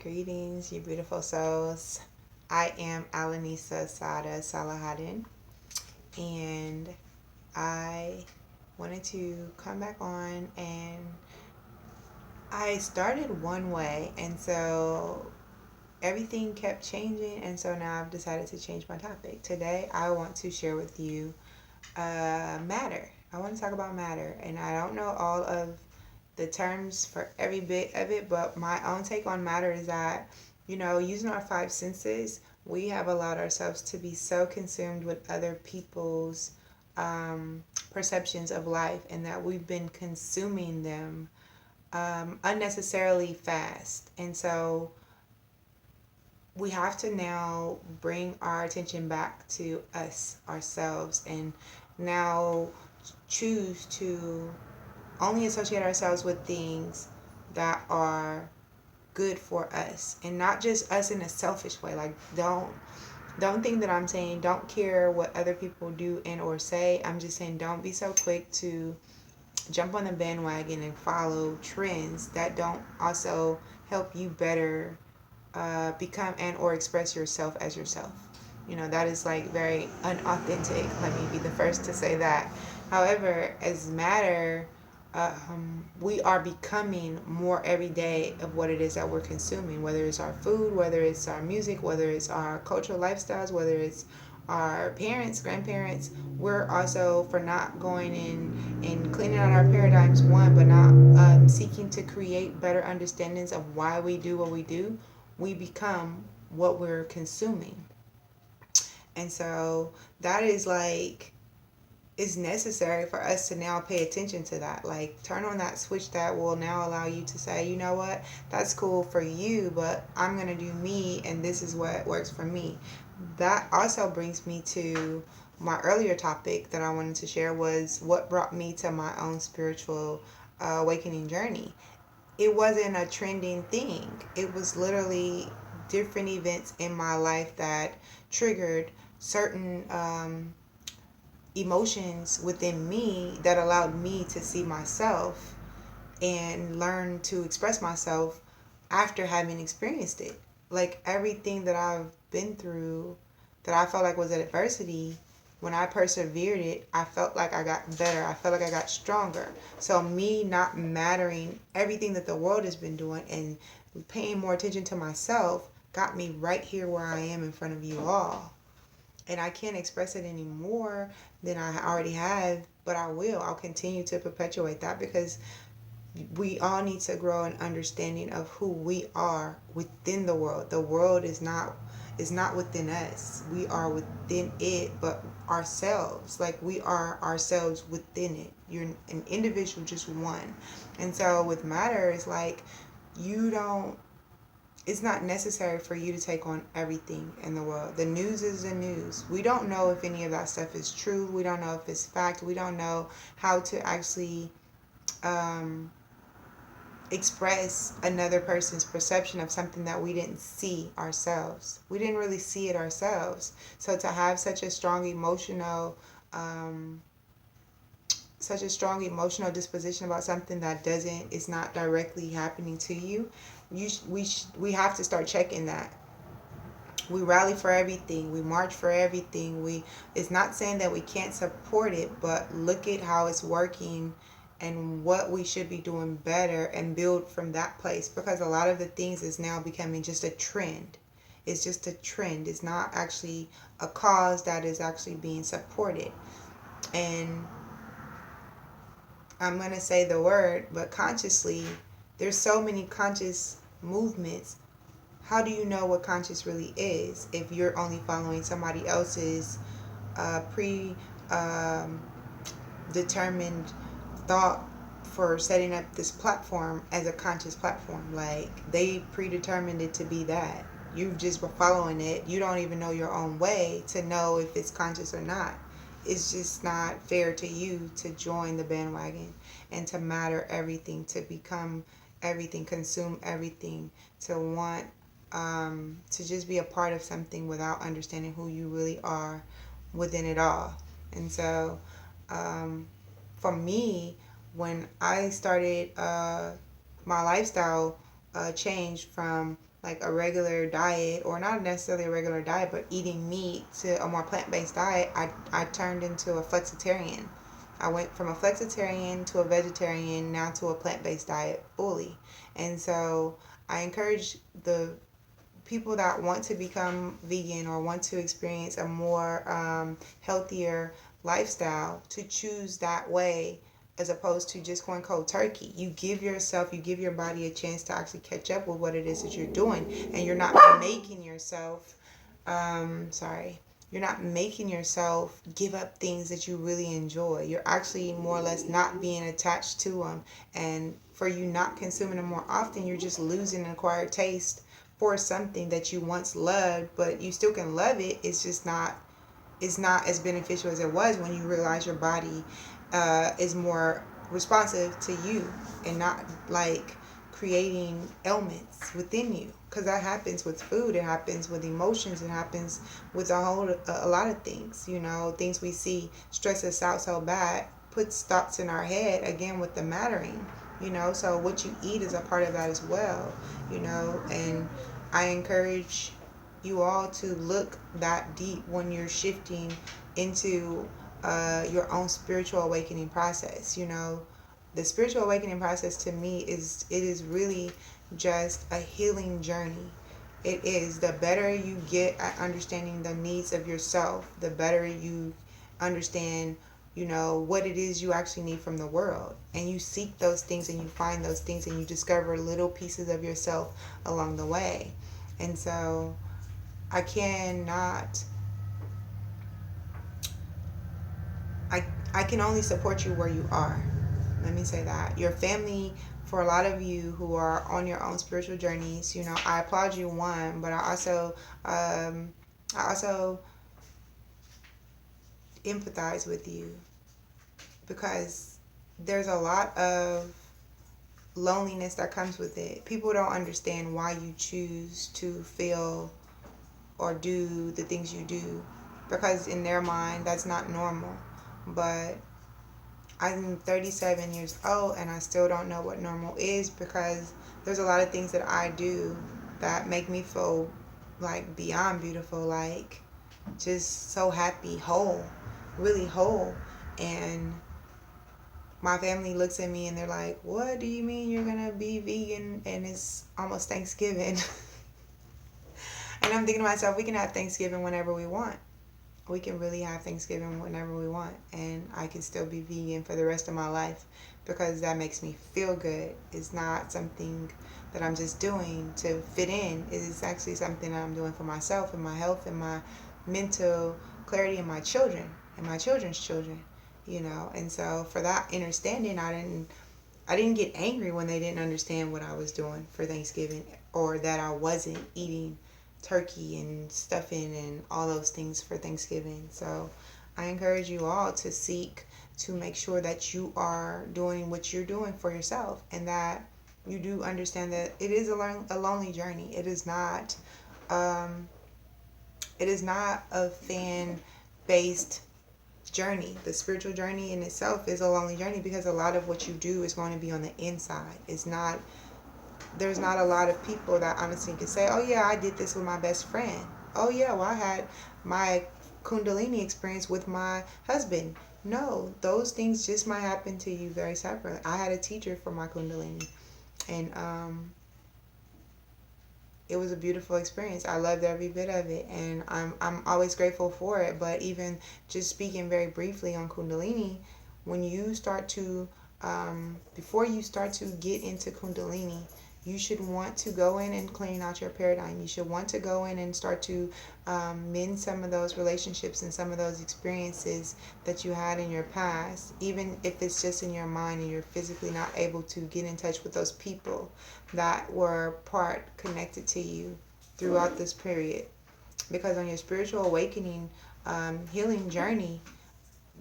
Greetings, you beautiful souls. I am Alanisa Sada Salahadin, and I wanted to come back on. And I started one way, and so everything kept changing, and so now I've decided to change my topic. Today, I want to share with you matter. I want to talk about matter, and I don't know all of the terms for every bit of it, but my own take on matter is that, using our five senses, we have allowed ourselves to be so consumed with other people's perceptions of life, and that we've been consuming them unnecessarily fast. And so we have to now bring our attention back to us, ourselves, and now choose to only associate ourselves with things that are good for us, and not just us in a selfish way. Like, don't think that I'm saying don't care what other people do and or say. I'm just saying don't be so quick to jump on the bandwagon and follow trends that don't also help you better become and or express yourself as yourself. That is like very unauthentic. Let me be the first to say that. However, as matter, we are becoming more every day of what it is that we're consuming, whether it's our food, whether it's our music, whether it's our cultural lifestyles, whether it's our parents, grandparents. We're also, for not going in and cleaning out our paradigms, one, but not seeking to create better understandings of why we do what we do, we become what we're consuming. And so that is like, it's necessary for us to now pay attention to that. Like, turn on that switch that will now allow you to say, you know what, that's cool for you, but I'm going to do me, and this is what works for me. That also brings me to my earlier topic that I wanted to share, was what brought me to my own spiritual awakening journey. It wasn't a trending thing. It was literally different events in my life that triggered certain emotions within me that allowed me to see myself and learn to express myself after having experienced it. Like, everything that I've been through that I felt like was an adversity, when I persevered it, I felt like I got better. I felt like I got stronger. So me not mattering everything that the world has been doing and paying more attention to myself got me right here where I am in front of you all. And I can't express it any more than I already have, but I will. I'll continue to perpetuate that, because we all need to grow an understanding of who we are within the world. The world is not within us. We are within it, but ourselves. Like, we are ourselves within it. You're an individual, just one. And so with matter, it's like, you don't it's not necessary for you to take on everything in the world. The news is the news. We don't know if any of that stuff is true. We don't know if it's fact. We don't know how to actually um, express another person's perception of something that we didn't see ourselves. We didn't really see it ourselves. So to have um, such a strong emotional disposition about something that is not directly happening to you, we have to start checking that. We rally for everything, we march for everything. We It's not saying that we can't support it, but look at how it's working and what we should be doing better, and build from that place, because a lot of the things is now becoming just a trend. It's just a trend. It's not actually a cause that is actually being supported. And I'm going to say the word, but consciously, there's so many conscious movements. How do you know what conscious really is if you're only following somebody else's pre um, determined thought for setting up this platform as a conscious platform? Like, they predetermined it to be that. You've just been following it. You don't even know your own way to know if it's conscious or not. It's just not fair to you to join the bandwagon and to matter everything, to become everything, consume everything, to want to just be a part of something without understanding who you really are within it all. And so, um, for me, when I started my lifestyle changed from like a regular diet, or not necessarily a regular diet, but eating meat to a more plant-based diet, I turned into a flexitarian. I went from a flexitarian to a vegetarian, now to a plant-based diet fully. And so I encourage the people that want to become vegan or want to experience a more healthier lifestyle to choose that way, as opposed to just going cold turkey. You give your body a chance to actually catch up with what it is that you're doing, and you're not making yourself sorry, you're not making yourself give up things that you really enjoy. You're actually more or less not being attached to them. And for you not consuming them more often, you're just losing an acquired taste for something that you once loved, but you still can love it. It's not as beneficial as it was when you realize your body is more responsive to you and not like creating ailments within you, because that happens with food, it happens with emotions, it happens with a lot of things, things we see stress us out so bad, puts thoughts in our head, again with the mattering, so what you eat is a part of that as well, and I encourage you all to look that deep when you're shifting into your own spiritual awakening process. The spiritual awakening process to me is really just a healing journey. It is. The better you get at understanding the needs of yourself, the better you understand what it is you actually need from the world, and you seek those things and you find those things and you discover little pieces of yourself along the way. And so I cannot I can only support you where you are. Let me say that. Your family, for a lot of you who are on your own spiritual journeys, I applaud you, one, but I also empathize with you, because there's a lot of loneliness that comes with it. People don't understand why you choose to feel or do the things you do, because in their mind that's not normal. But I'm 37 years old and I still don't know what normal is, because there's a lot of things that I do that make me feel like beyond beautiful, like just so happy, whole, really whole. And my family looks at me and they're like, what do you mean you're gonna be vegan and it's almost Thanksgiving? And I'm thinking to myself, we can have Thanksgiving whenever we want. We can really have Thanksgiving whenever we want, and I can still be vegan for the rest of my life, because that makes me feel good. It's not something that I'm just doing to fit in. It is actually something that I'm doing for myself and my health and my mental clarity and my children and my children's children, And so for that understanding, I didn't get angry when they didn't understand what I was doing for Thanksgiving, or that I wasn't eating turkey and stuffing and all those things for Thanksgiving. So I encourage you all to seek to make sure that you are doing what you're doing for yourself, and that you do understand that it is a lonely journey. It is not a fan-based journey. The spiritual journey in itself is a lonely journey, because a lot of what you do is going to be on the inside. There's not a lot of people that honestly can say, oh yeah, I did this with my best friend. Oh yeah, well I had my Kundalini experience with my husband. No, those things just might happen to you very separately. I had a teacher for my Kundalini, and it was a beautiful experience. I loved every bit of it, and I'm always grateful for it. But even just speaking very briefly on Kundalini, when you start to before you start to get into Kundalini, you should want to go in and clean out your paradigm. You should want to go in and start to mend some of those relationships and some of those experiences that you had in your past, even if it's just in your mind and you're physically not able to get in touch with those people that were part connected to you throughout this period. Because on your spiritual awakening healing journey,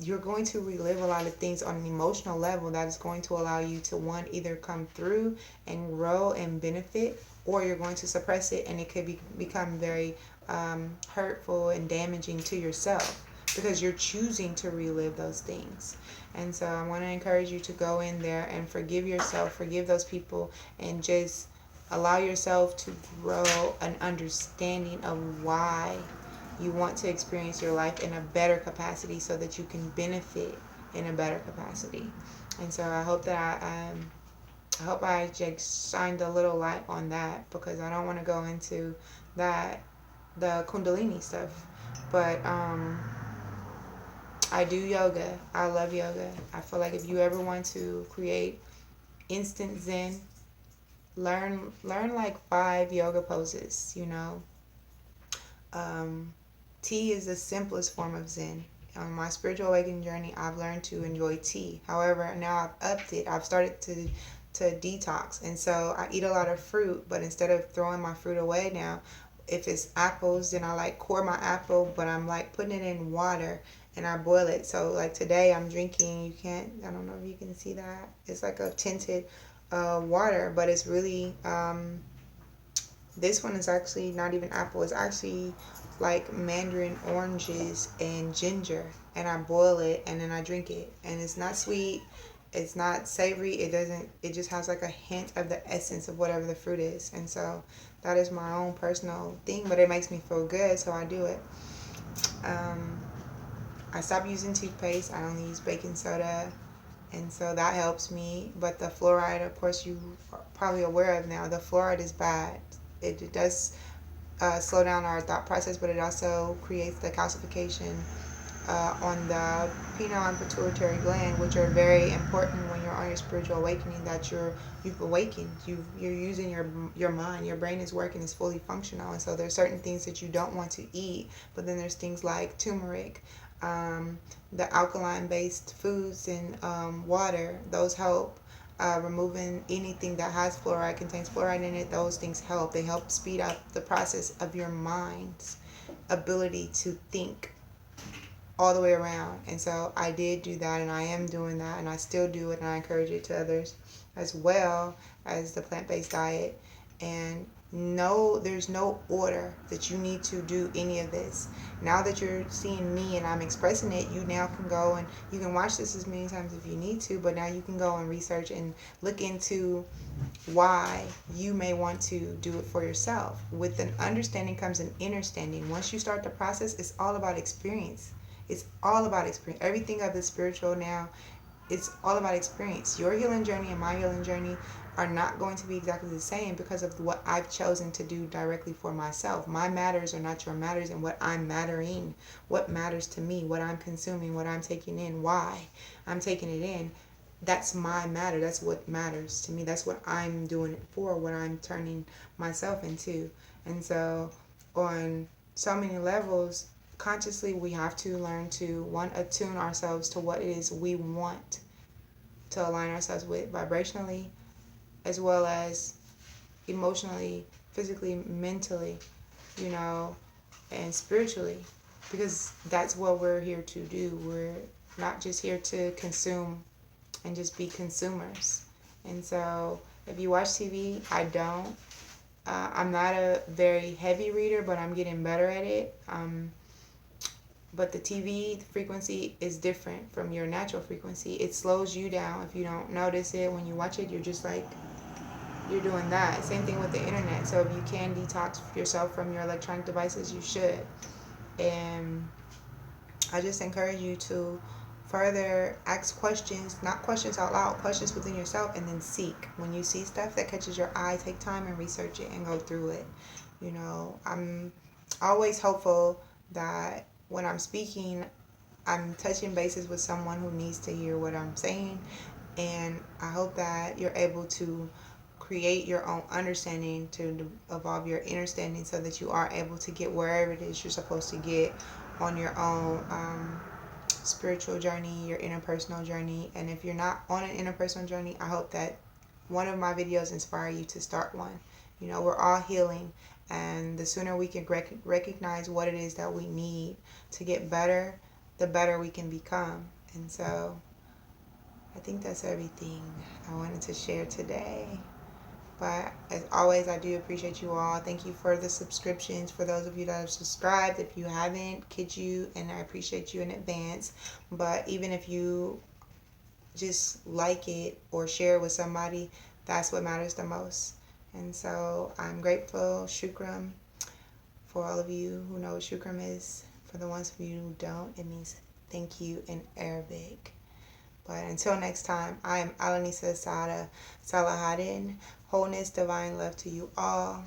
you're going to relive a lot of things on an emotional level that is going to allow you to, one, either come through and grow and benefit, or you're going to suppress it, and it could become very hurtful and damaging to yourself, because you're choosing to relive those things. And so I want to encourage you to go in there and forgive yourself, forgive those people, and just Allow yourself to grow an understanding of why you want to experience your life in a better capacity so that you can benefit in a better capacity. And so I hope that I hope I just shined a little light on that, because I don't want to go into that, the Kundalini stuff. But I do yoga. I love yoga. I feel like if you ever want to create instant zen, learn like 5 yoga poses, you know. Um, tea is the simplest form of zen. On my spiritual awakening journey, I've learned to enjoy tea. However, now I've upped it. I've started to detox, and so I eat a lot of fruit. But instead of throwing my fruit away now, if it's apples, then I like core my apple, but I'm like putting it in water and I boil it. So like today, I'm drinking. I don't know if you can see that. It's like a tinted water, but it's really this one is actually not even apple. It's actually like mandarin oranges and ginger. And I boil it and then I drink it. And it's not sweet. It's not savory. It just has like a hint of the essence of whatever the fruit is. And so that is my own personal thing, but it makes me feel good, so I do it. Um, I stopped using toothpaste. I only use baking soda. And so that helps me. But the fluoride, of course, you are probably aware of now, the fluoride is bad. It does slow down our thought process, but it also creates the calcification on the pineal and pituitary gland, which are very important when you're on your spiritual awakening. That you've awakened, you're using your mind, your brain is working, is fully functional, and so there's certain things that you don't want to eat. But then there's things like turmeric, the alkaline based foods and water. Those help. Removing anything that has fluoride, contains fluoride in it, those things help. They help speed up the process of your mind's ability to think all the way around. And so I did do that, and I am doing that, and I still do it, and I encourage it to others as well as the plant-based diet. And no, there's no order that you need to do any of this. Now that you're seeing me and I'm expressing it, you now can go and you can watch this as many times if you need to, but now you can go and research and look into why you may want to do it for yourself. With an understanding comes an understanding. Once you start the process, it's all about experience. It's all about experience. Everything of the spiritual now, it's all about experience. Your healing journey and my healing journey are not going to be exactly the same because of what I've chosen to do directly for myself. My matters are not your matters, and what I'm mattering, what matters to me, what I'm consuming, what I'm taking in, why I'm taking it in. That's my matter. That's what matters to me. That's what I'm doing it for, what I'm turning myself into. And so on so many levels, consciously we have to learn to, one, attune ourselves to what it is we want to align ourselves with vibrationally, as well as emotionally, physically, mentally, you know, and spiritually, because that's what we're here to do. We're not just here to consume and just be consumers. And so if you watch TV, I don't. I'm not a very heavy reader, but I'm getting better at it. But the TV frequency is different from your natural frequency. It slows you down. If you don't notice it when you watch it, you're just like, you're doing that. Same thing with the internet. So if you can detox yourself from your electronic devices, you should. And I just encourage you to further ask questions, not questions out loud, questions within yourself, and then seek. When you see stuff that catches your eye, take time and research it and go through it. You know, I'm always hopeful that when I'm speaking, I'm touching bases with someone who needs to hear what I'm saying. And I hope that you're able to create your own understanding, to evolve your understanding so that you are able to get wherever it is you're supposed to get on your own spiritual journey, your interpersonal journey. And if you're not on an interpersonal journey, I hope that one of my videos inspire you to start one. You know, we're all healing, and the sooner we can recognize what it is that we need to get better, the better we can become. And so I think that's everything I wanted to share today. But as always, I do appreciate you all. Thank you for the subscriptions. For those of you that have subscribed, if you haven't, kid you, and I appreciate you in advance. But even if you just like it or share it with somebody, that's what matters the most. And so I'm grateful, shukram, for all of you who know what shukram is. For the ones of you who don't, it means thank you in Arabic. But until next time, I am Alanisa Sada Salahaddin. Wholeness, divine love to you all.